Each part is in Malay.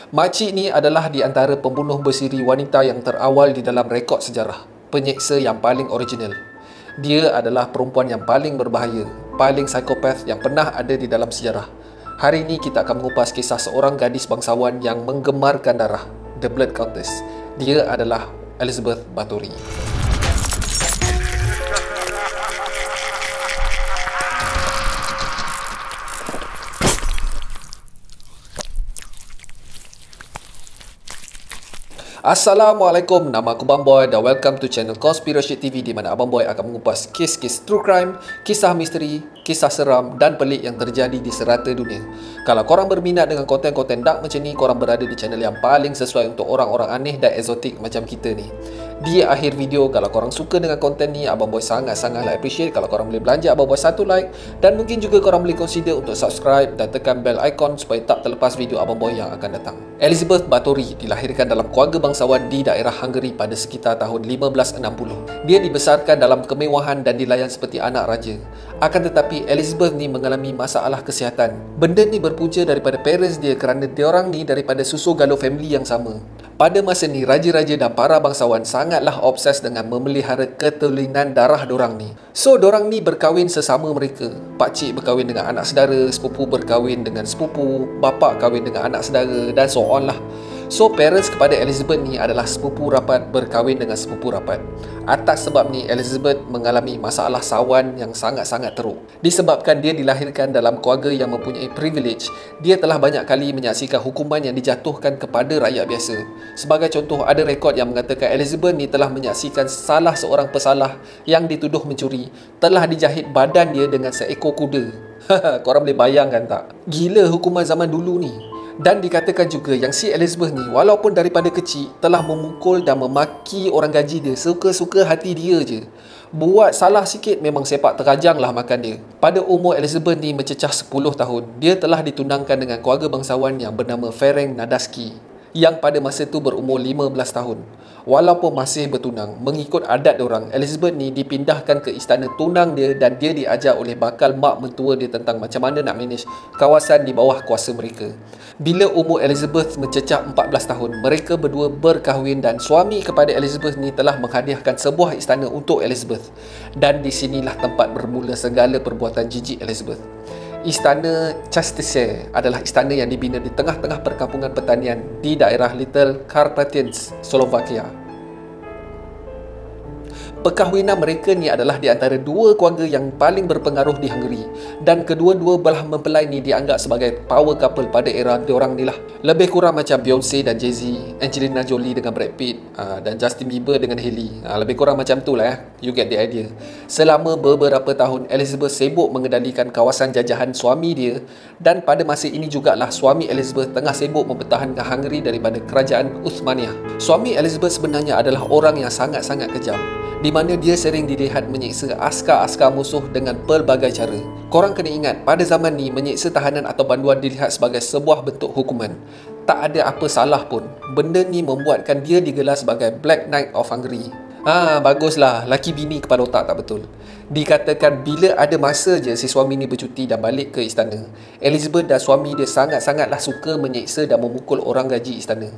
Makcik ni adalah di antara pembunuh bersiri wanita yang terawal di dalam rekod sejarah. Penyeksa yang paling original. Dia adalah perempuan yang paling berbahaya, paling psikopat yang pernah ada di dalam sejarah. Hari ini kita akan mengupas kisah seorang gadis bangsawan yang menggemarkan darah, The Blood Countess. Dia adalah Elizabeth Bathory. Assalamualaikum, nama aku Bang Boy dan welcome to channel Conspiracy TV di mana Abang Boy akan mengupas kes-kes true crime, kisah misteri, kisah seram dan pelik yang terjadi di serata dunia. Kalau korang berminat dengan konten-konten dark macam ni, korang berada di channel yang paling sesuai untuk orang-orang aneh dan eksotik macam kita ni. Di akhir video, kalau korang suka dengan konten ni, Abang Boy sangat-sangatlah appreciate kalau korang boleh belanja Abang Boy satu like, dan mungkin juga korang boleh consider untuk subscribe dan tekan bell icon supaya tak terlepas video Abang Boy yang akan datang. Elizabeth Bathory dilahirkan dalam keluarga bangsawan di daerah Hungary pada sekitar tahun 1560. Dia dibesarkan dalam kemewahan dan dilayan seperti anak raja. Akan tetapi Elizabeth ni mengalami masalah kesihatan. Benda ni berpunca daripada parents dia kerana diorang ni daripada susu galuh family yang sama. Pada masa ni, raja-raja dan para bangsawan sangatlah obses dengan memelihara keturunan darah dorang ni. So, dorang ni berkahwin sesama mereka. Pakcik berkahwin dengan anak saudara, sepupu berkahwin dengan sepupu, bapa kahwin dengan anak saudara dan so on lah. So, parents kepada Elizabeth ni adalah sepupu rapat berkahwin dengan sepupu rapat. Atas sebab ni, Elizabeth mengalami masalah sawan yang sangat-sangat teruk. Disebabkan dia dilahirkan dalam keluarga yang mempunyai privilege, dia telah banyak kali menyaksikan hukuman yang dijatuhkan kepada rakyat biasa. Sebagai contoh, ada rekod yang mengatakan Elizabeth ni telah menyaksikan salah seorang pesalah yang dituduh mencuri telah dijahit badan dia dengan seekor kuda. Korang boleh bayangkan tak? Gila hukuman zaman dulu ni. Dan dikatakan juga yang si Elizabeth ni walaupun daripada kecil telah memukul dan memaki orang gaji dia suka-suka hati dia je. Buat salah sikit memang sepak terajang lah makan dia. Pada umur Elizabeth ni mencecah 10 tahun, dia telah ditunangkan dengan keluarga bangsawan yang bernama Ferenc Nadarsky, yang pada masa tu berumur 15 tahun. Walaupun masih bertunang, mengikut adat diorang, Elizabeth ni dipindahkan ke istana tunang dia dan dia diajar oleh bakal mak mentua dia tentang macam mana nak manage kawasan di bawah kuasa mereka. Bila umur Elizabeth mencecah 14 tahun, mereka berdua berkahwin dan suami kepada Elizabeth ni telah menghadiahkan sebuah istana untuk Elizabeth. Dan di sinilah tempat bermula segala perbuatan jijik Elizabeth. Istana Chastece adalah istana yang dibina di tengah-tengah perkampungan pertanian di daerah Little Carpathians, Slovakia. Perkahwinan mereka ni adalah di antara dua keluarga yang paling berpengaruh di Hungary, dan kedua-dua belah mempelai ni dianggap sebagai power couple pada era diorang ni lah. Lebih kurang macam Beyonce dan Jay-Z, Angelina Jolie dengan Brad Pitt, dan Justin Bieber dengan Hailey. Lebih kurang macam tu lah ya. You get the idea. Selama beberapa tahun, Elizabeth sibuk mengendalikan kawasan jajahan suami dia, dan pada masa ini jugalah suami Elizabeth tengah sibuk mempertahankan Hungary daripada kerajaan Uthmaniyah. Suami Elizabeth sebenarnya adalah orang yang sangat-sangat kejam, di mana dia sering dilihat menyiksa askar-askar musuh dengan pelbagai cara. Korang kena ingat, pada zaman ni menyiksa tahanan atau banduan dilihat sebagai sebuah bentuk hukuman. Tak ada apa salah pun. Benda ni membuatkan dia digelar sebagai Black Knight of Hungary. Baguslah, laki bini kepala otak tak betul. Dikatakan bila ada masa je si suami ni bercuti dan balik ke istana, Elizabeth dan suami dia sangat-sangatlah suka menyiksa dan memukul orang gaji istana.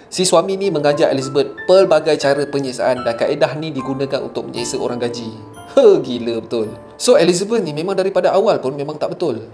Si suami ni mengajak Elizabeth pelbagai cara penyiksaan dan kaedah ni digunakan untuk menyiksa orang gaji. Gila betul. So Elizabeth ni memang daripada awal pun memang tak betul.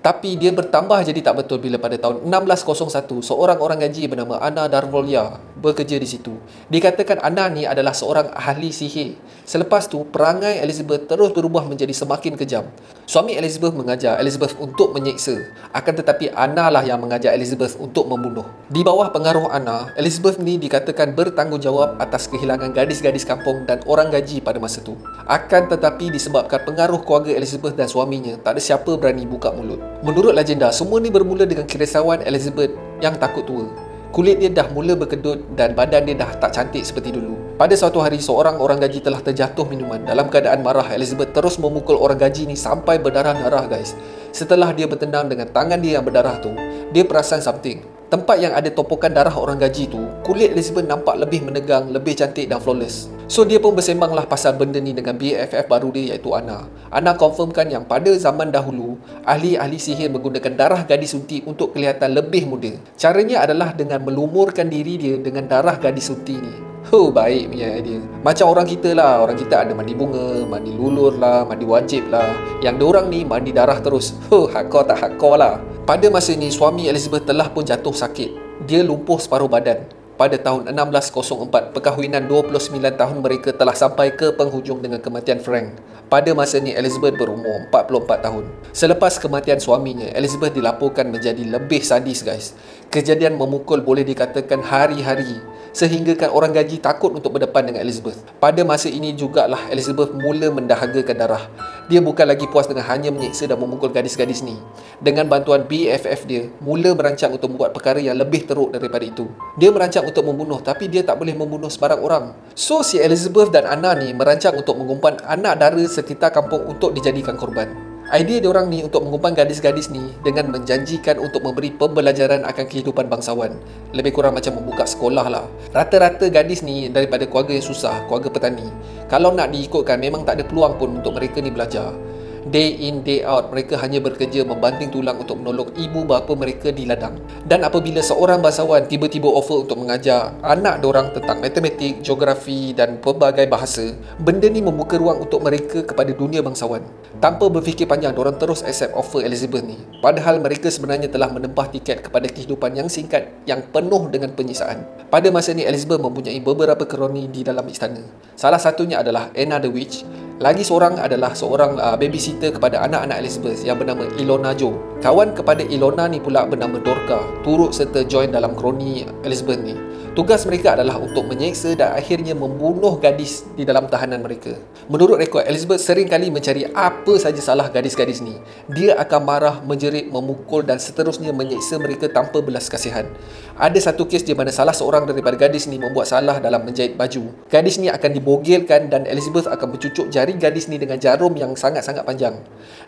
Tapi dia bertambah jadi tak betul bila pada tahun 1601 seorang orang gaji bernama Anna Darvolya bekerja di situ. Dikatakan Anna ni adalah seorang ahli sihir. Selepas tu perangai Elizabeth terus berubah menjadi semakin kejam. Suami Elizabeth mengajar Elizabeth untuk menyiksa, akan tetapi Anna lah yang mengajar Elizabeth untuk membunuh. Di bawah pengaruh Anna, Elizabeth ni dikatakan bertanggungjawab atas kehilangan gadis-gadis kampung dan orang gaji pada masa tu. Akan tetapi disebabkan pengaruh keluarga Elizabeth dan suaminya, tak ada siapa berani buka mulut. Menurut legenda, semua ni bermula dengan kerisauan Elizabeth yang takut tua. Kulit dia dah mula berkedut dan badan dia dah tak cantik seperti dulu. Pada suatu hari, seorang orang gaji telah terjatuh minuman. Dalam keadaan marah, Elizabeth terus memukul orang gaji ni sampai berdarah-darah guys. Setelah dia bertendang dengan tangan dia yang berdarah tu, dia perasan something. Tempat yang ada topokan darah orang gaji tu, kulit Elizabeth nampak lebih menegang, lebih cantik dan flawless. So dia pun bersembanglah pasal benda ni dengan BFF baru dia iaitu Anna. Anna confirmkan yang pada zaman dahulu, ahli-ahli sihir menggunakan darah gadis sunti untuk kelihatan lebih muda. Caranya adalah dengan melumurkan diri dia dengan darah gadis sunti ni. Baik punya idea. Macam orang kita lah. Orang kita ada mandi bunga, mandi lulur lah, mandi wajib lah. Yang diorang ni mandi darah terus. Hardcore tak hardcore lah. Pada masa ni, suami Elizabeth telah pun jatuh sakit. Dia lumpuh separuh badan. Pada tahun 1604, perkahwinan 29 tahun mereka telah sampai ke penghujung dengan kematian Frank. Pada masa ni, Elizabeth berumur 44 tahun. Selepas kematian suaminya, Elizabeth dilaporkan menjadi lebih sadis, guys. Kejadian memukul boleh dikatakan hari-hari, sehinggakan orang gaji takut untuk berdepan dengan Elizabeth. Pada masa ini jugalah Elizabeth mula mendahagakan darah. Dia bukan lagi puas dengan hanya menyiksa dan memukul gadis-gadis ni. Dengan bantuan BFF dia, mula merancang untuk membuat perkara yang lebih teruk daripada itu. Dia merancang untuk membunuh, tapi dia tak boleh membunuh sebarang orang. So si Elizabeth dan Anna ni merancang untuk mengumpan anak dara sekitar kampung untuk dijadikan korban. Idea diorang ni untuk mengumpan gadis-gadis ni dengan menjanjikan untuk memberi pembelajaran akan kehidupan bangsawan. Lebih kurang macam membuka sekolah lah. Rata-rata gadis ni daripada keluarga yang susah, keluarga petani. Kalau nak diikutkan, memang tak ada peluang pun untuk mereka ni belajar. Day in, day out, mereka hanya bekerja membanting tulang untuk menolong ibu bapa mereka di ladang. Dan apabila seorang bangsawan tiba-tiba offer untuk mengajar anak diorang tentang matematik, geografi dan pelbagai bahasa, benda ni membuka ruang untuk mereka kepada dunia bangsawan. Tanpa berfikir panjang, diorang terus accept offer Elizabeth ni. Padahal mereka sebenarnya telah menempah tiket kepada kehidupan yang singkat yang penuh dengan penyiksaan. Pada masa ni, Elizabeth mempunyai beberapa kroni di dalam istana. Salah satunya adalah Anna the Witch. Lagi seorang adalah seorang babysitter kepada anak-anak Elizabeth yang bernama Ilona Jo. Kawan kepada Ilona ni pula bernama Dorca, turut serta join dalam kroni Elizabeth ni. Tugas mereka adalah untuk menyeksa dan akhirnya membunuh gadis di dalam tahanan mereka. Menurut rekod, Elizabeth sering kali mencari apa saja salah gadis-gadis ni. Dia akan marah, menjerit, memukul dan seterusnya menyeksa mereka tanpa belas kasihan. Ada satu kes di mana salah seorang daripada gadis ni membuat salah dalam menjahit baju. Gadis ni akan dibogilkan dan Elizabeth akan mencucuk jari gadis ni dengan jarum yang sangat-sangat panjang.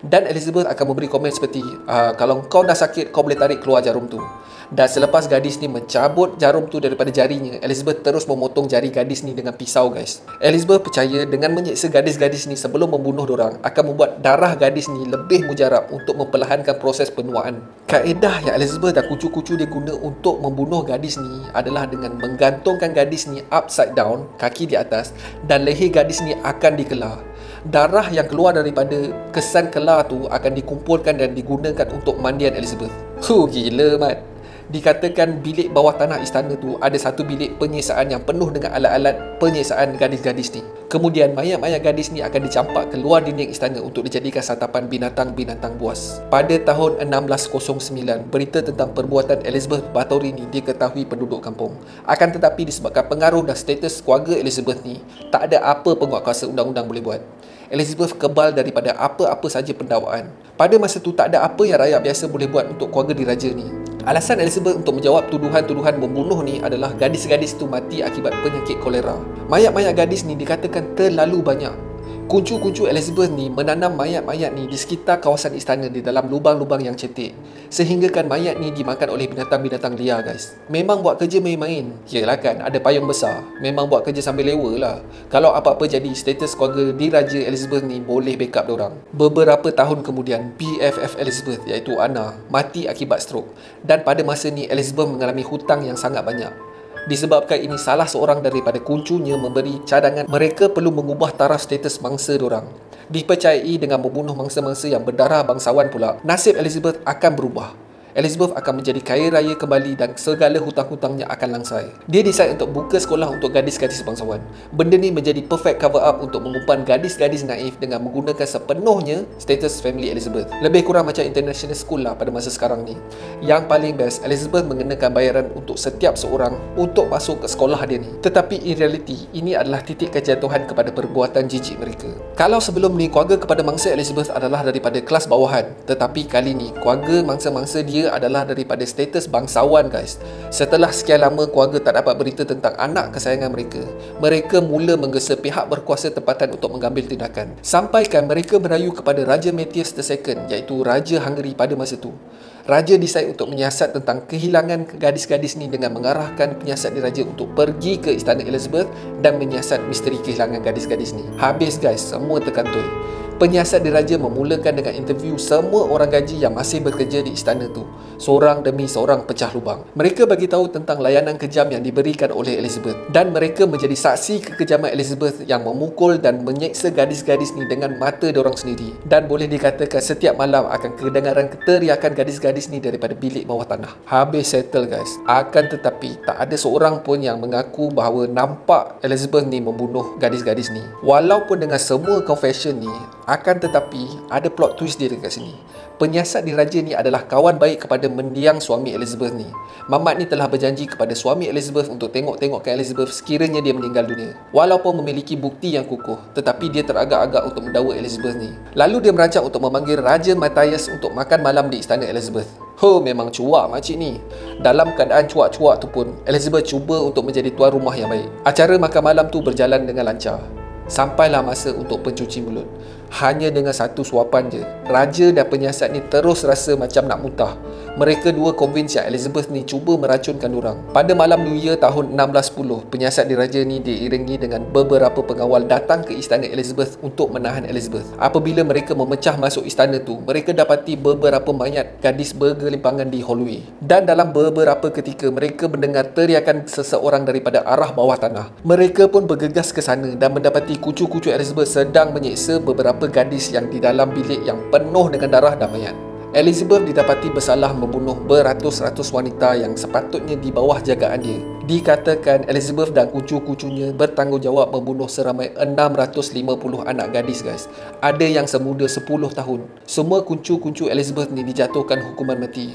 Dan Elizabeth akan memberi komen seperti, kalau kau dah sakit, kau boleh tarik keluar jarum tu. Dan selepas gadis ni mencabut jarum tu daripada jarinya, Elizabeth terus memotong jari gadis ni dengan pisau, guys. Elizabeth percaya dengan menyeksa gadis-gadis ni sebelum membunuh dorang akan membuat darah gadis ni lebih mujarab untuk memperlahankan proses penuaan. Kaedah yang Elizabeth dan kucu-kucu dia guna untuk membunuh gadis ni adalah dengan menggantungkan gadis ni upside down, kaki di atas, dan leher gadis ni akan dikelar. Darah yang keluar daripada kesan kelar tu akan dikumpulkan dan digunakan untuk mandian Elizabeth. Gila, Mat. Dikatakan bilik bawah tanah istana tu ada satu bilik penyiksaan yang penuh dengan alat-alat penyiksaan gadis-gadis ni. Kemudian mayat-mayat gadis ni akan dicampak keluar dinding istana untuk dijadikan santapan binatang-binatang buas. Pada tahun 1609, berita tentang perbuatan Elizabeth Bathory ni diketahui penduduk kampung. Akan tetapi disebabkan pengaruh dan status keluarga Elizabeth ni, tak ada apa penguatkuasa undang-undang boleh buat. Elizabeth kebal daripada apa-apa saja pendakwaan. Pada masa tu tak ada apa yang rakyat biasa boleh buat untuk keluarga diraja ni. Alasan Elizabeth untuk menjawab tuduhan-tuduhan membunuh ni adalah gadis-gadis tu mati akibat penyakit kolera. Mayat-mayat gadis ni dikatakan terlalu banyak. Kuncu-kuncu Elizabeth ni menanam mayat-mayat ni di sekitar kawasan istana di dalam lubang-lubang yang cetek, sehinggakan mayat ni dimakan oleh binatang-binatang liar, guys. Memang buat kerja main-main. Yalah kan, ada payung besar. Memang buat kerja sambil lewa lah. Kalau apa-apa jadi, status keluarga diraja Elizabeth ni boleh backup diorang. Beberapa tahun kemudian, BFF Elizabeth iaitu Anna mati akibat stroke. Dan pada masa ni Elizabeth mengalami hutang yang sangat banyak. Disebabkan ini salah seorang daripada kuncunya memberi cadangan mereka perlu mengubah taraf status bangsa diorang. Dipercayai dengan membunuh mangsa-mangsa yang berdarah bangsawan pula, nasib Elizabeth akan berubah. Elizabeth akan menjadi kaya raya kembali dan segala hutang-hutangnya akan langsai. Dia decide untuk buka sekolah untuk gadis-gadis bangsawan. Benda ni menjadi perfect cover up untuk mengumpan gadis-gadis naif dengan menggunakan sepenuhnya status family Elizabeth. Lebih kurang macam international school lah pada masa sekarang ni. Yang paling best, Elizabeth mengenakan bayaran untuk setiap seorang untuk masuk ke sekolah dia ni. Tetapi in reality, ini adalah titik kejatuhan kepada perbuatan jijik mereka. Kalau sebelum ni, keluarga kepada mangsa Elizabeth adalah daripada kelas bawahan. Tetapi kali ni, keluarga mangsa-mangsa dia adalah daripada status bangsawan, guys. Setelah sekian lama keluarga tak dapat berita tentang anak kesayangan mereka, mereka mula menggesa pihak berkuasa tempatan untuk mengambil tindakan. Sampaikan mereka merayu kepada Raja Matthias II, iaitu Raja Hungary pada masa tu. Raja decide untuk menyiasat tentang kehilangan gadis-gadis ni dengan mengarahkan penyiasat diraja untuk pergi ke Istana Elizabeth dan menyiasat misteri kehilangan gadis-gadis ni. Habis guys, semua terkantoi. Penyiasat diraja memulakan dengan interview semua orang gaji yang masih bekerja di istana tu. Seorang demi seorang pecah lubang. Mereka bagi tahu tentang layanan kejam yang diberikan oleh Elizabeth dan mereka menjadi saksi kekejaman Elizabeth yang memukul dan menyeksa gadis-gadis ni dengan mata diorang sendiri. Dan boleh dikatakan setiap malam akan kedengaran teriakan gadis-gadis ni daripada bilik bawah tanah. Habis settle guys. Akan tetapi tak ada seorang pun yang mengaku bahawa nampak Elizabeth ni membunuh gadis-gadis ni. Walaupun dengan semua confession ni, akan tetapi ada plot twist dia dekat sini. Penyiasat diraja ni adalah kawan baik kepada mendiang suami Elizabeth ni. Mamat ni telah berjanji kepada suami Elizabeth untuk tengok-tengokkan Elizabeth sekiranya dia meninggal dunia. Walaupun memiliki bukti yang kukuh, tetapi dia teragak-agak untuk mendakwa Elizabeth ni. Lalu dia merancang untuk memanggil Raja Matthias untuk makan malam di istana Elizabeth. Memang cuak makcik ni. Dalam keadaan cuak-cuak tu pun, Elizabeth cuba untuk menjadi tuan rumah yang baik. Acara makan malam tu berjalan dengan lancar. Sampailah masa untuk pencuci mulut. Hanya dengan satu suapan je, raja dan penyiasat ni terus rasa macam nak muntah. Mereka dua convince yang Elizabeth ni cuba meracunkan diorang. Pada malam New Year tahun 1610, penyiasat diraja ni diiringi dengan beberapa pengawal datang ke istana Elizabeth untuk menahan Elizabeth. Apabila mereka memecah masuk istana tu, mereka dapati beberapa mayat gadis bergelimpangan di hallway. Dan dalam beberapa ketika mereka mendengar teriakan seseorang daripada arah bawah tanah. Mereka pun bergegas ke sana dan mendapati kucu-kucu Elizabeth sedang menyeksa beberapa gadis yang di dalam bilik yang penuh dengan darah dan mayat. Elizabeth didapati bersalah membunuh beratus-ratus wanita yang sepatutnya di bawah jagaan dia. Dikatakan Elizabeth dan kucu-kucunya bertanggungjawab membunuh seramai 650 anak gadis guys. Ada yang semuda 10 tahun. Semua kuncu-kuncu Elizabeth ni dijatuhkan hukuman mati.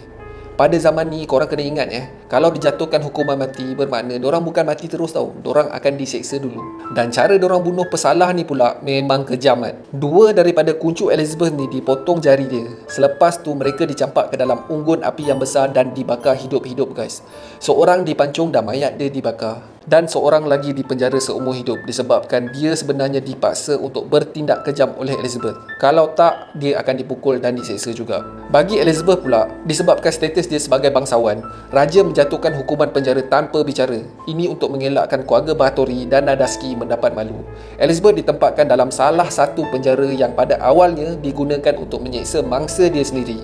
Pada zaman ni korang kena ingat kalau dijatuhkan hukuman mati bermakna dorang bukan mati terus tau. Dorang akan diseksa dulu. Dan cara dorang bunuh pesalah ni pula memang kejamat. Dua daripada kuncu Elizabeth ni dipotong jari dia. Selepas tu mereka dicampak ke dalam unggun api yang besar dan dibakar hidup-hidup guys. Seorang dipancung dan mayat dia dibakar. Dan seorang lagi dipenjara seumur hidup disebabkan dia sebenarnya dipaksa untuk bertindak kejam oleh Elizabeth. Kalau tak, dia akan dipukul dan diseksa juga. Bagi Elizabeth pula, disebabkan status dia sebagai bangsawan, raja menjatuhkan hukuman penjara tanpa bicara. Ini untuk mengelakkan keluarga Bathory dan Nadaski mendapat malu. Elizabeth ditempatkan dalam salah satu penjara yang pada awalnya digunakan untuk menyeksa mangsa dia sendiri.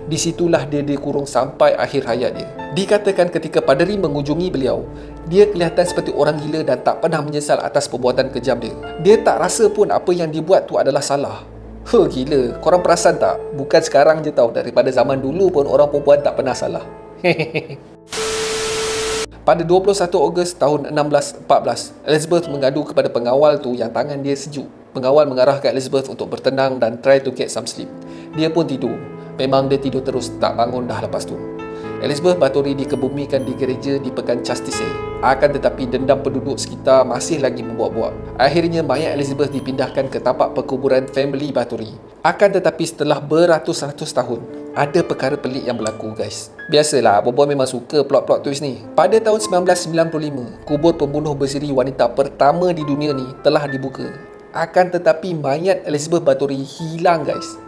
Disitulah dia dikurung sampai akhir hayat dia. Dikatakan ketika paderi mengunjungi beliau, dia kelihatan seperti orang gila dan tak pernah menyesal atas perbuatan kejam dia. Dia tak rasa pun apa yang dibuat tu adalah salah. Gila, korang perasan tak? Bukan sekarang je tau, daripada zaman dulu pun orang perempuan tak pernah salah. Pada 21 Ogos tahun 1614, Elizabeth mengadu kepada pengawal tu yang tangan dia sejuk. Pengawal mengarahkan Elizabeth untuk bertenang dan try to get some sleep. Dia pun tidur. Memang dia tidur terus, tak bangun dah lepas tu. Elizabeth Bathory dikebumikan di gereja di Pekan Chastise. Akan tetapi dendam penduduk sekitar masih lagi membuat-buat. Akhirnya mayat Elizabeth dipindahkan ke tapak perkuburan family Bathory. Akan tetapi setelah beratus-ratus tahun, ada perkara pelik yang berlaku guys. Biasalah, Bobo memang suka plot-plot twist ni. Pada tahun 1995, kubur pembunuh bersiri wanita pertama di dunia ni telah dibuka. Akan tetapi mayat Elizabeth Bathory hilang guys.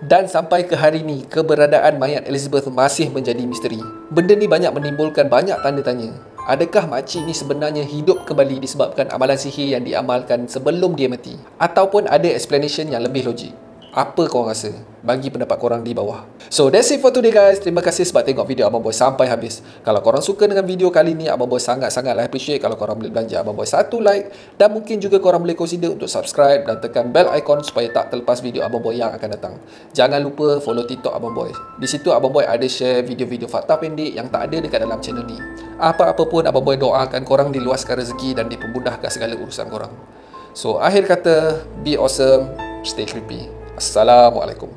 Dan sampai ke hari ni, keberadaan mayat Elizabeth masih menjadi misteri. Benda ni banyak menimbulkan banyak tanda tanya. Adakah makcik ni sebenarnya hidup kembali disebabkan amalan sihir yang diamalkan sebelum dia mati? Ataupun ada explanation yang lebih logik? Apa korang rasa? Bagi pendapat korang di bawah. So that's it for today guys. Terima kasih sebab tengok video Abang Boy sampai habis. Kalau korang suka dengan video kali ni, Abang Boy sangat-sangat appreciate kalau korang boleh belanja Abang Boy satu like. Dan mungkin juga korang boleh consider untuk subscribe dan tekan bell icon supaya tak terlepas video Abang Boy yang akan datang. Jangan lupa follow TikTok Abang Boy. Di situ Abang Boy ada share video-video fakta pendek yang tak ada dekat dalam channel ni. Apa-apa pun Abang Boy doakan korang diluaskan rezeki dan dipermudahkan segala urusan korang. So akhir kata, be awesome, stay creepy. Assalamualaikum.